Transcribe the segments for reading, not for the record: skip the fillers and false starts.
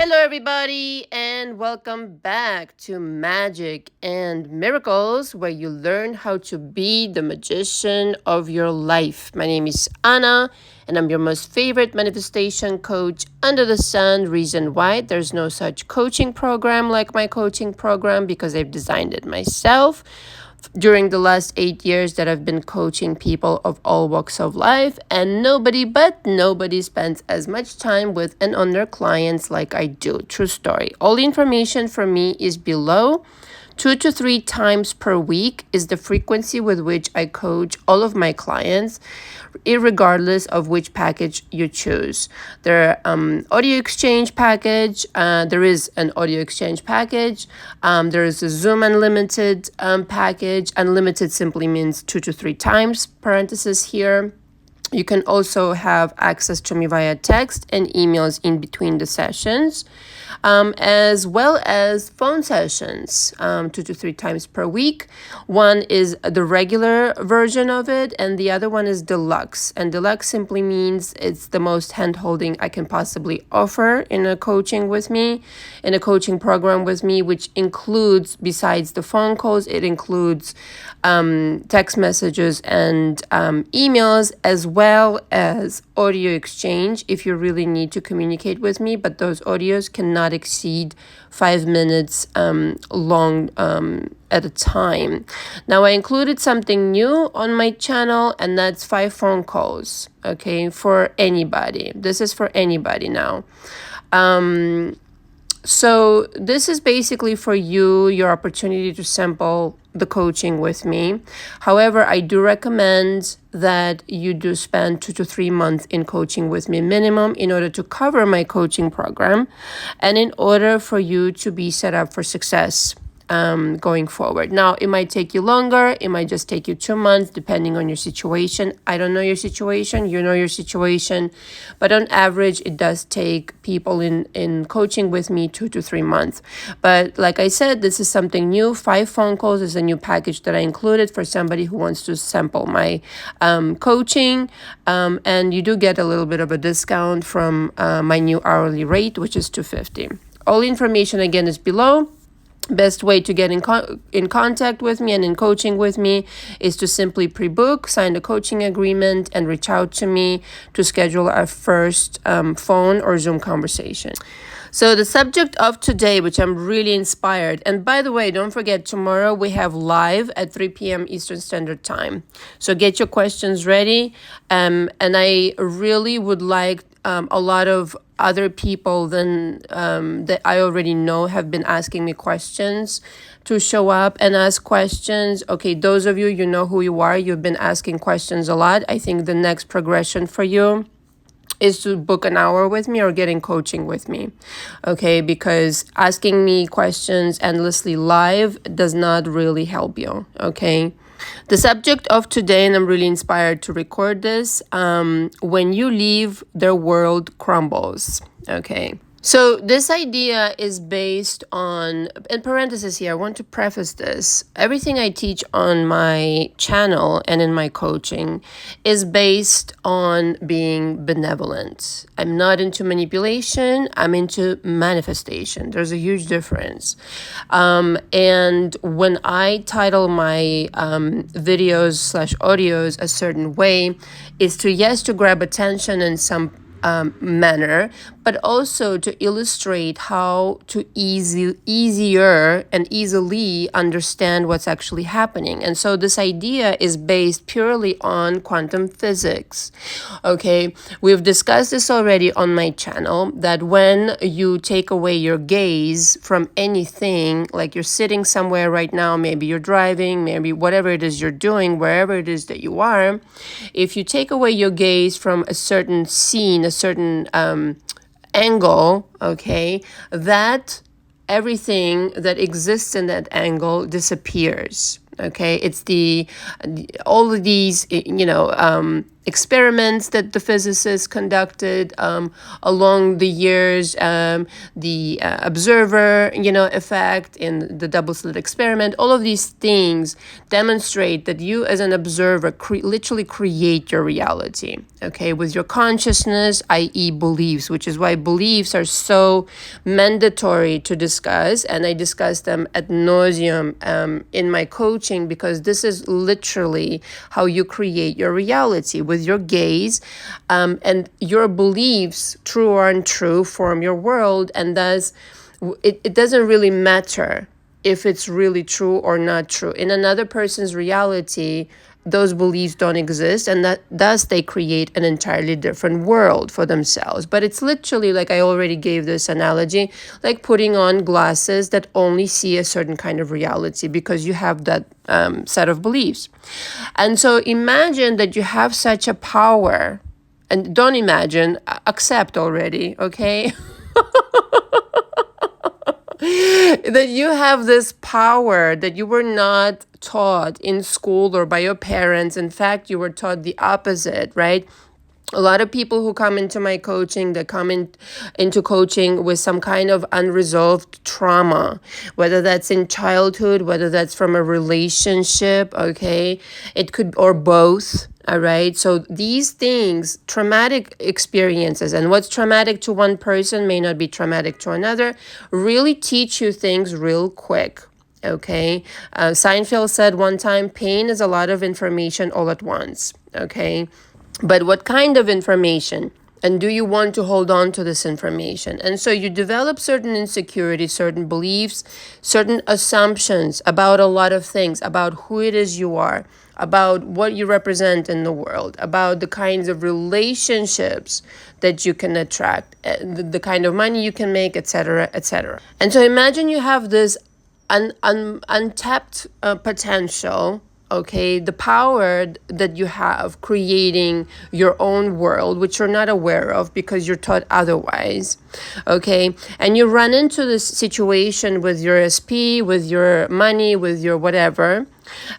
Hello, everybody, and welcome back to Magic and Miracles, where you learn how to be the magician of your life. My name is Anna, and I'm your most favorite manifestation coach under the sun. Reason why there's no such coaching program like my coaching program, because I've designed it myself during the last 8 years that I've been coaching people of all walks of life, and nobody spends as much time with and on their clients like I do. True story. All the information for me is below. 2 to 3 times per week is the frequency with which I coach all of my clients, irregardless of which package you choose. There audio exchange package. There is an audio exchange package. There is a Zoom Unlimited package. Unlimited simply means 2 to 3 times, parenthesis here. You can also have access to me via text and emails in between the sessions, as well as phone sessions, 2 to 3 times per week. One is the regular version of it, and the other one is Deluxe. And Deluxe simply means it's the most hand-holding I can possibly offer in a coaching program with me, which includes, besides the phone calls, it includes text messages and emails, as well as audio exchange if you really need to communicate with me, but those audios cannot exceed 5 minutes long at a time. Now, I included something new on my channel, and that's 5 phone calls, okay, for anybody. This is for anybody now. So this is basically for you, your opportunity to sample the coaching with me. However, I do recommend that you do spend 2 to 3 months in coaching with me minimum in order to cover my coaching program and in order for you to be set up for success going forward. Now, it might take you longer. It might just take you 2 months, depending on your situation. I don't know your situation. You know your situation. But on average, it does take people in coaching with me 2 to 3 months. But like I said, this is something new. 5 phone calls is a new package that I included for somebody who wants to sample my coaching. And you do get a little bit of a discount from my new hourly rate, which is $250. All information, again, is below. Best way to get in contact with me and in coaching with me is to simply pre-book, sign the coaching agreement, and reach out to me to schedule our first phone or Zoom conversation. So the subject of today, which I'm really inspired, and by the way, don't forget, tomorrow we have live at 3 p.m. Eastern Standard Time. So get your questions ready. And I really would like a lot of other people than that I already know have been asking me questions to show up and ask questions. Okay, those of you, you know who you are. You've been asking questions a lot. I think the next progression for you is to book an hour with me or getting coaching with me, okay? Because asking me questions endlessly live does not really help you, okay? The subject of today, and I'm really inspired to record this, when you leave, their world crumbles, okay? So this idea is based on, in parentheses here, I want to preface this. Everything I teach on my channel and in my coaching is based on being benevolent. I'm not into manipulation. I'm into manifestation. There's a huge difference. And when I title my videos/audios a certain way, is to grab attention in some manner, but also to illustrate how to easier and easily understand what's actually happening. And so this idea is based purely on quantum physics. Okay, we've discussed this already on my channel, that when you take away your gaze from anything, like you're sitting somewhere right now, maybe you're driving, maybe whatever it is you're doing, wherever it is that you are, if you take away your gaze from a certain scene, a certain angle, okay, that everything that exists in that angle disappears. Okay, it's all of these, experiments that the physicists conducted along the years, the observer, effect in the double slit experiment. All of these things demonstrate that you as an observer literally create your reality, okay, with your consciousness, i.e. beliefs, which is why beliefs are so mandatory to discuss, and I discuss them ad nauseum in my coaching, because this is literally how you create your reality with your gaze, and your beliefs, true or untrue, form your world, and thus it doesn't really matter if it's really true or not true. In another person's reality, those beliefs don't exist, and that thus they create an entirely different world for themselves. But it's literally, like I already gave this analogy, like putting on glasses that only see a certain kind of reality because you have that set of beliefs. And so imagine that you have such a power, and don't imagine, accept already, okay? That you have this power that you were not taught in school or by your parents. In fact, you were taught the opposite, right? A lot of people who come into my coaching, they come into coaching with some kind of unresolved trauma, whether that's in childhood, whether that's from a relationship, okay? It could, or both. All right. So these things, traumatic experiences, and what's traumatic to one person may not be traumatic to another, really teach you things real quick. Okay. Seinfeld said one time, pain is a lot of information all at once. Okay. But what kind of information? And do you want to hold on to this information? And so you develop certain insecurities, certain beliefs, certain assumptions about a lot of things, about who it is you are, about what you represent in the world, about the kinds of relationships that you can attract, the kind of money you can make, etc., etc. And so imagine you have this untapped potential, okay, the power that you have creating your own world, which you're not aware of because you're taught otherwise, okay, and you run into this situation with your SP, with your money, with your whatever,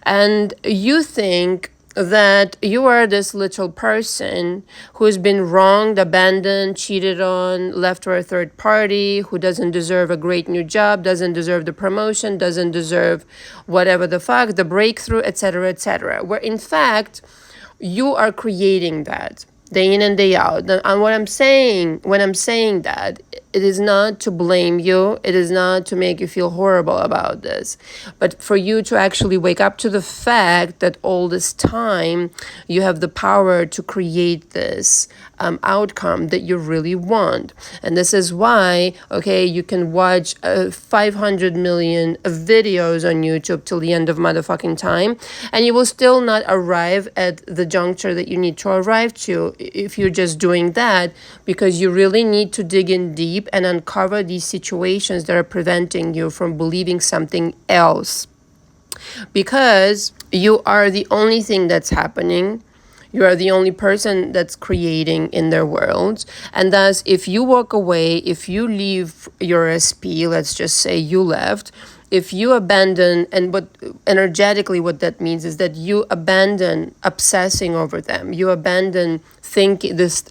and you think that you are this little person who's been wronged, abandoned, cheated on, left for a third party, who doesn't deserve a great new job, doesn't deserve the promotion, doesn't deserve whatever the fuck, the breakthrough, etc., etc. Where in fact, you are creating that day in and day out. And what I'm saying, when I'm saying that, it is not to blame you. It is not to make you feel horrible about this, but for you to actually wake up to the fact that all this time you have the power to create this outcome that you really want. And this is why, okay, you can watch 500 million videos on YouTube till the end of motherfucking time, and you will still not arrive at the juncture that you need to arrive to if you're just doing that, because you really need to dig in deep and uncover these situations that are preventing you from believing something else. Because you are the only thing that's happening. You are the only person that's creating in their world. And thus, if you walk away, if you leave your SP, let's just say you left, if you abandon, and what energetically what that means is that you abandon obsessing over them, you abandon thinking, this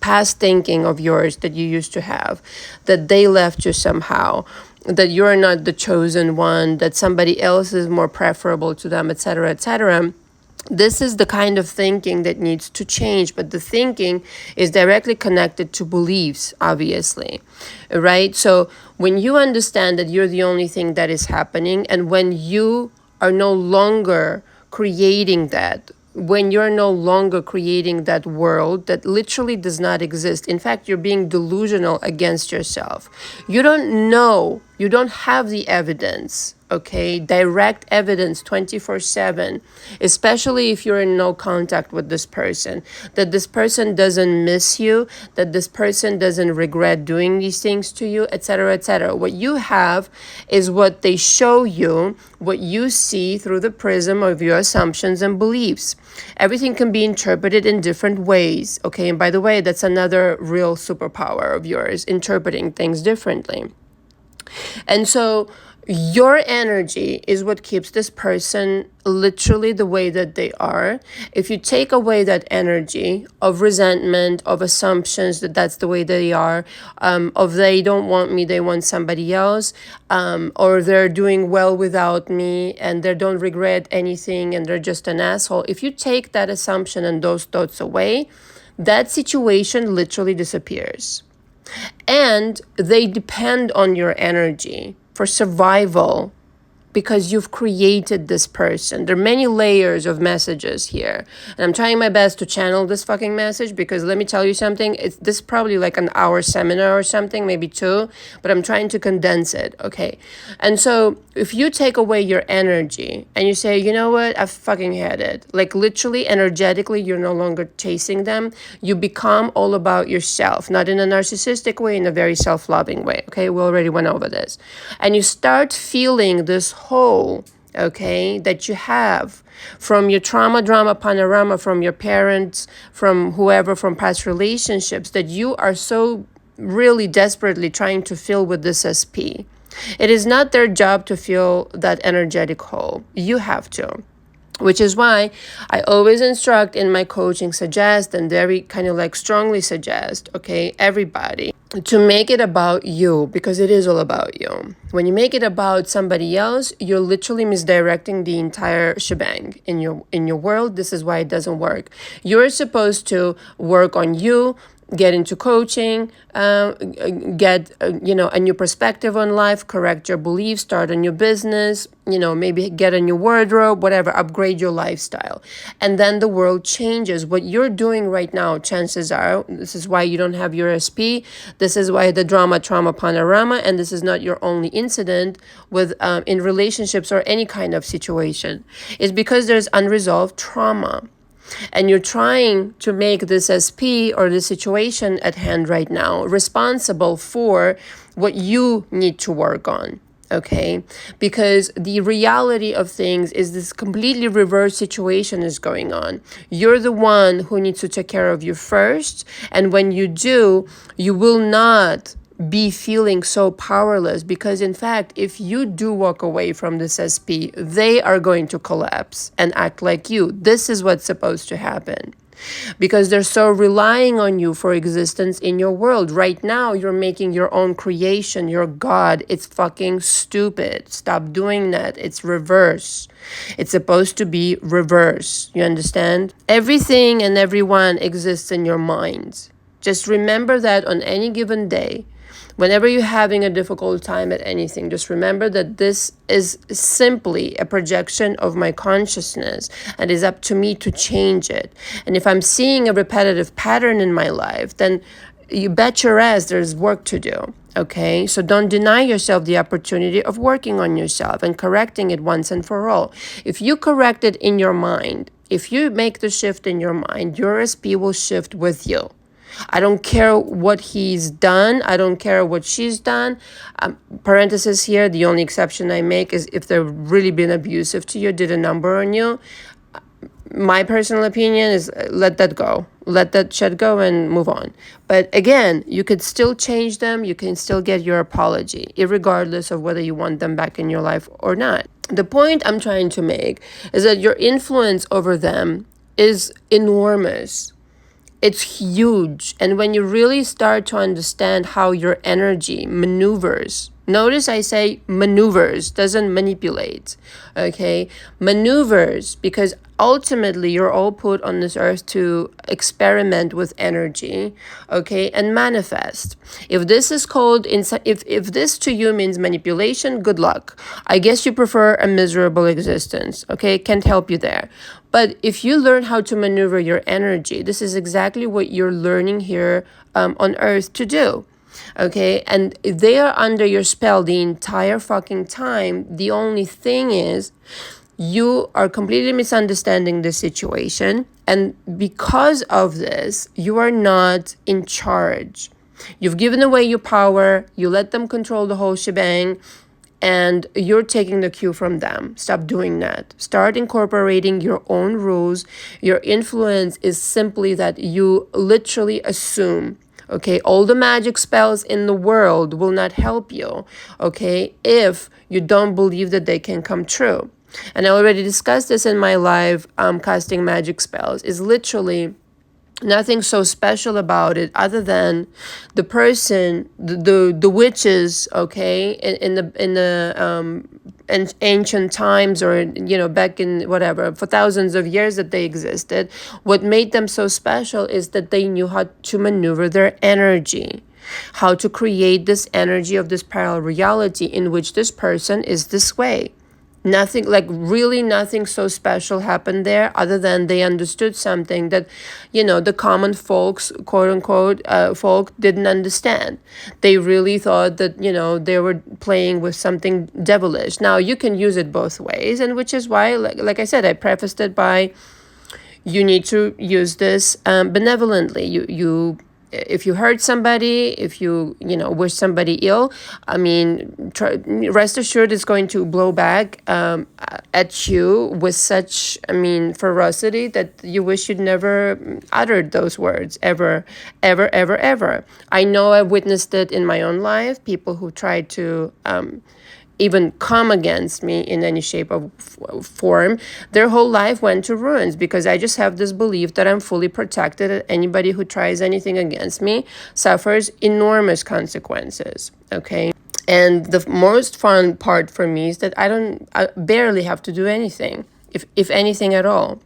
past thinking of yours that you used to have, that they left you somehow, that you're not the chosen one, that somebody else is more preferable to them, etc., etc. This is the kind of thinking that needs to change, but the thinking is directly connected to beliefs, obviously, right? So when you understand that you're the only thing that is happening, and when you are no longer creating that, when you're no longer creating that world that literally does not exist, in fact, you're being delusional against yourself. You don't know, you don't have the evidence, okay, direct evidence 24/7, especially if you're in no contact with this person, that this person doesn't miss you, that this person doesn't regret doing these things to you, etc., etc. What you have is what they show you, what you see through the prism of your assumptions and beliefs. Everything can be interpreted in different ways, okay? And by the way, that's another real superpower of yours, interpreting things differently. And so Your energy is what keeps this person literally the way that they are. If you take away that energy of resentment, of assumptions that that's the way they are, of they don't want me, they want somebody else, or they're doing well without me and they don't regret anything and they're just an asshole. If you take that assumption and those thoughts away, that situation literally disappears. And they depend on your energy for survival because you've created this person. There are many layers of messages here. And I'm trying my best to channel this fucking message because let me tell you something. This is probably like an hour seminar or something, maybe 2, but I'm trying to condense it, okay? And so if you take away your energy and you say, you know what, I've fucking had it. Like literally, energetically, you're no longer chasing them. You become all about yourself, not in a narcissistic way, in a very self-loving way, okay? We already went over this. And you start feeling this hole, okay, that you have from your trauma, drama, panorama, from your parents, from whoever, from past relationships that you are so really desperately trying to fill with this SP. It is not their job to fill that energetic hole. You have to. Which is why I always instruct in my coaching, suggest, and very kind of like strongly suggest, okay, everybody to make it about you, because it is all about you. When you make it about somebody else, you're literally misdirecting the entire shebang in your world. This is why it doesn't work. You're supposed to work on you, get into coaching, get a new perspective on life, correct your beliefs, start a new business, maybe get a new wardrobe, whatever, upgrade your lifestyle. And then the world changes. What you're doing right now, chances are, this is why you don't have your SP, this is why the drama, trauma, panorama, and this is not your only incident with in relationships or any kind of situation, is because there's unresolved trauma. And you're trying to make this SP or the situation at hand right now responsible for what you need to work on, okay? Because the reality of things is this completely reverse situation is going on. You're the one who needs to take care of you first. And when you do, you will not be feeling so powerless, because in fact, if you do walk away from this SP, they are going to collapse and act like you. This is what's supposed to happen, because they're so relying on you for existence in your world. Right now, you're making your own creation, your God. It's fucking stupid. Stop doing that. It's reverse. It's supposed to be reverse. You understand? Everything and everyone exists in your mind. Just remember that on any given day. Whenever you're having a difficult time at anything, just remember that this is simply a projection of my consciousness, and it's up to me to change it. And if I'm seeing a repetitive pattern in my life, then you bet your ass there's work to do. Okay, so don't deny yourself the opportunity of working on yourself and correcting it once and for all. If you correct it in your mind, if you make the shift in your mind, your SP will shift with you. I don't care what he's done. I don't care what she's done. Parenthesis here, the only exception I make is if they've really been abusive to you, did a number on you. My personal opinion is let that go. Let that shit go and move on. But again, you could still change them. You can still get your apology, irregardless of whether you want them back in your life or not. The point I'm trying to make is that your influence over them is enormous. It's huge. And when you really start to understand how your energy maneuvers, notice I say maneuvers, doesn't manipulate, okay? Maneuvers, because ultimately you're all put on this earth to experiment with energy, okay, and manifest. If this is called, if this to you means manipulation, good luck. I guess you prefer a miserable existence, okay? Can't help you there. But if you learn how to maneuver your energy, this is exactly what you're learning here on earth to do. Okay, and they are under your spell the entire fucking time. The only thing is you are completely misunderstanding the situation. And because of this, you are not in charge. You've given away your power. You let them control the whole shebang. And you're taking the cue from them. Stop doing that. Start incorporating your own rules. Your influence is simply that you literally assume Okay, all the magic spells in the world will not help you, okay, if you don't believe that they can come true. And I already discussed this in my live casting magic spells. Is literally nothing so special about it other than the person, the witches, okay, in ancient times, or back in whatever, for thousands of years that they existed. What made them so special is that they knew how to maneuver their energy, how to create this energy of this parallel reality in which this person is this way. Nothing, like really nothing so special happened there other than they understood something that, the common folks, quote unquote, folk didn't understand. They really thought that, they were playing with something devilish. Now, you can use it both ways, and which is why, like I said, I prefaced it by, you need to use this benevolently. You if you hurt somebody, if you wish somebody ill, I mean, rest assured it's going to blow back at you with such, ferocity that you wish you'd never uttered those words ever, ever, ever, ever. I know I've witnessed it in my own life. People who tried to even come against me in any shape or form, their whole life went to ruins, because I just have this belief that I'm fully protected, and anybody who tries anything against me suffers enormous consequences, okay? And the most fun part for me is that I barely have to do anything, if anything at all.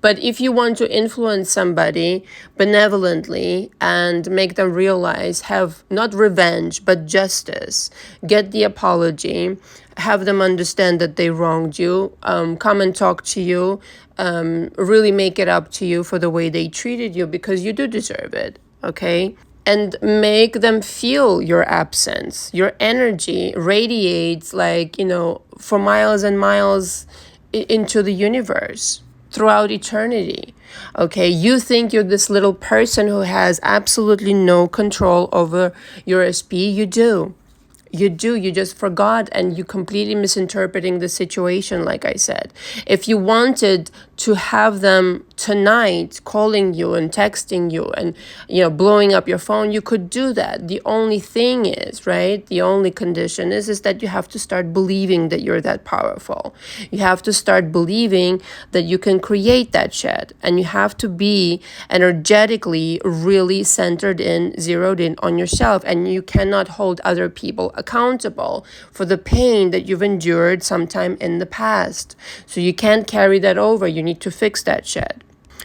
But if you want to influence somebody benevolently and make them realize, have not revenge, but justice, get the apology, have them understand that they wronged you, come and talk to you, really make it up to you for the way they treated you, because you do deserve it, okay? And make them feel your absence. Your energy radiates for miles and miles into the universe, throughout eternity. Okay, you think you're this little person who has absolutely no control over your SP. You do. You just forgot, and you completely misinterpreting the situation, like I said. If you wanted to have them tonight calling you and texting you and, blowing up your phone, you could do that. The only thing is, right, the only condition is that you have to start believing that you're that powerful. You have to start believing that you can create that shit, and you have to be energetically really centered in, zeroed in on yourself, and you cannot hold other people accountable for the pain that you've endured sometime in the past. So you can't carry that over. You need to fix that shit.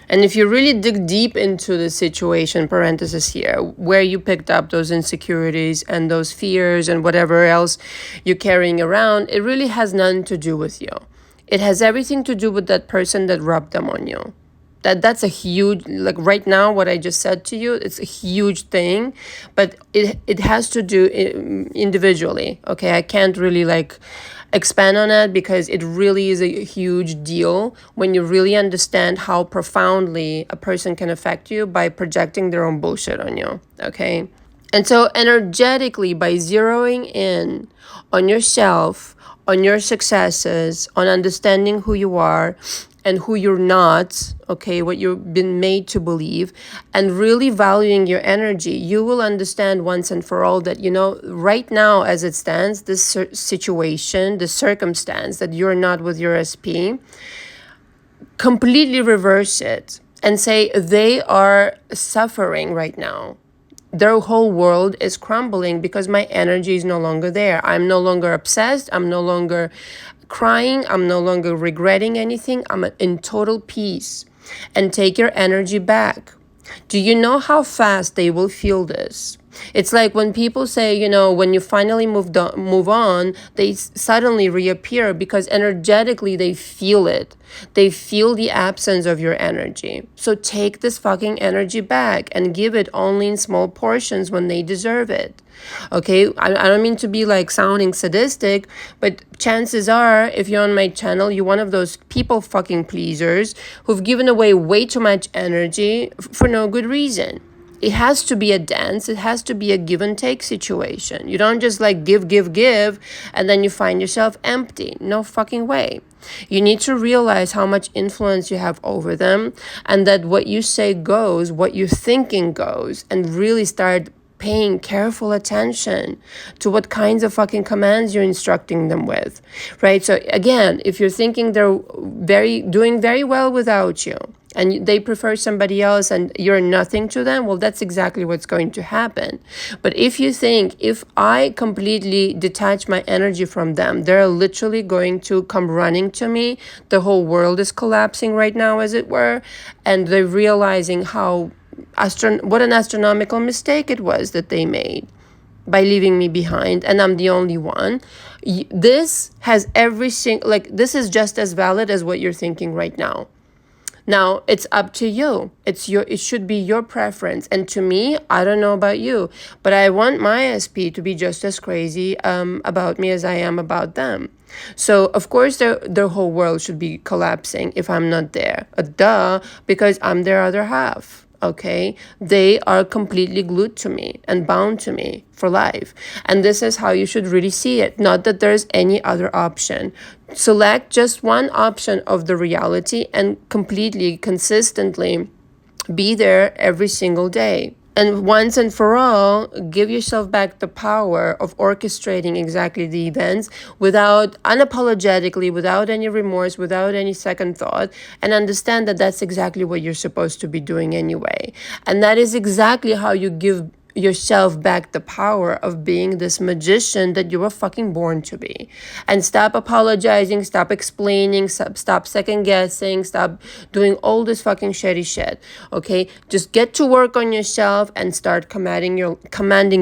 And if you really dig deep into the situation, parenthesis here, where you picked up those insecurities and those fears and whatever else you're carrying around, it really has nothing to do with you. It has everything to do with that person that rubbed them on you. That's a huge, like right now, what I just said to you, it's a huge thing, but it has to do individually, okay? I can't really expand on that, because it really is a huge deal when you really understand how profoundly a person can affect you by projecting their own bullshit on you, okay? And so energetically, by zeroing in on yourself, on your successes, on understanding who you are and who you're not, okay, what you've been made to believe, and really valuing your energy, you will understand once and for all that, right now as it stands, this situation, the circumstance that you're not with your SP, completely reverse it and say they are suffering right now. Their whole world is crumbling because my energy is no longer there. I'm no longer obsessed. I'm no longer crying. I'm no longer regretting anything. I'm in total peace. And take your energy back. Do you know how fast they will feel this? It's like when people say, when you finally move on, they suddenly reappear because energetically they feel it. They feel the absence of your energy. So take this fucking energy back and give it only in small portions when they deserve it. Okay, I don't mean to be sounding sadistic, but chances are, if you're on my channel, you're one of those people fucking pleasers who've given away way too much energy for no good reason. it has to be a dance. It has to be a give and take situation. You don't just like give, and then you find yourself empty. No fucking way. You need to realize how much influence you have over them, and that what you say goes, what you're thinking goes, and really start paying careful attention to what kinds of fucking commands you're instructing them with, right? So again, if you're thinking they're doing very well without you, and they prefer somebody else and you're nothing to them, well, that's exactly what's going to happen. But if you think, if I completely detach my energy from them, they're literally going to come running to me, the whole world is collapsing right now, as it were, and they're realizing what an astronomical mistake it was that they made by leaving me behind, and I'm the only one. This has this is just as valid as what you're thinking right now. Now, it's up to you. It should be your preference. And to me, I don't know about you, but I want my SP to be just as crazy about me as I am about them. So, of course, their whole world should be collapsing if I'm not there. Duh, because I'm their other half. Okay, they are completely glued to me and bound to me for life. And this is how you should really see it. Not that there's any other option. Select just one option of the reality and completely, consistently be there every single day. And once and for all, give yourself back the power of orchestrating exactly the events unapologetically, without any remorse, without any second thought, and understand that that's exactly what you're supposed to be doing anyway. And that is exactly how you give yourself back the power of being this magician that you were fucking born to be. And stop apologizing, stop explaining, stop second guessing, stop doing all this fucking shitty shit. Okay, just get to work on yourself and start commanding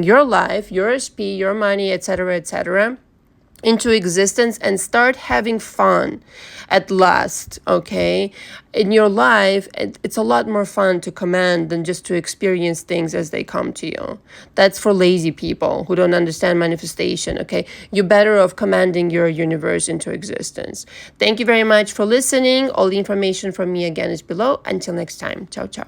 your life, your SP, your money, etc., into existence, and start having fun at last. Okay, in your life, it's a lot more fun to command than just to experience things as they come to you. That's for lazy people who don't understand manifestation. Okay, you're better off commanding your universe into existence. Thank you very much for listening. All the information from me again is below. Until next time, ciao ciao.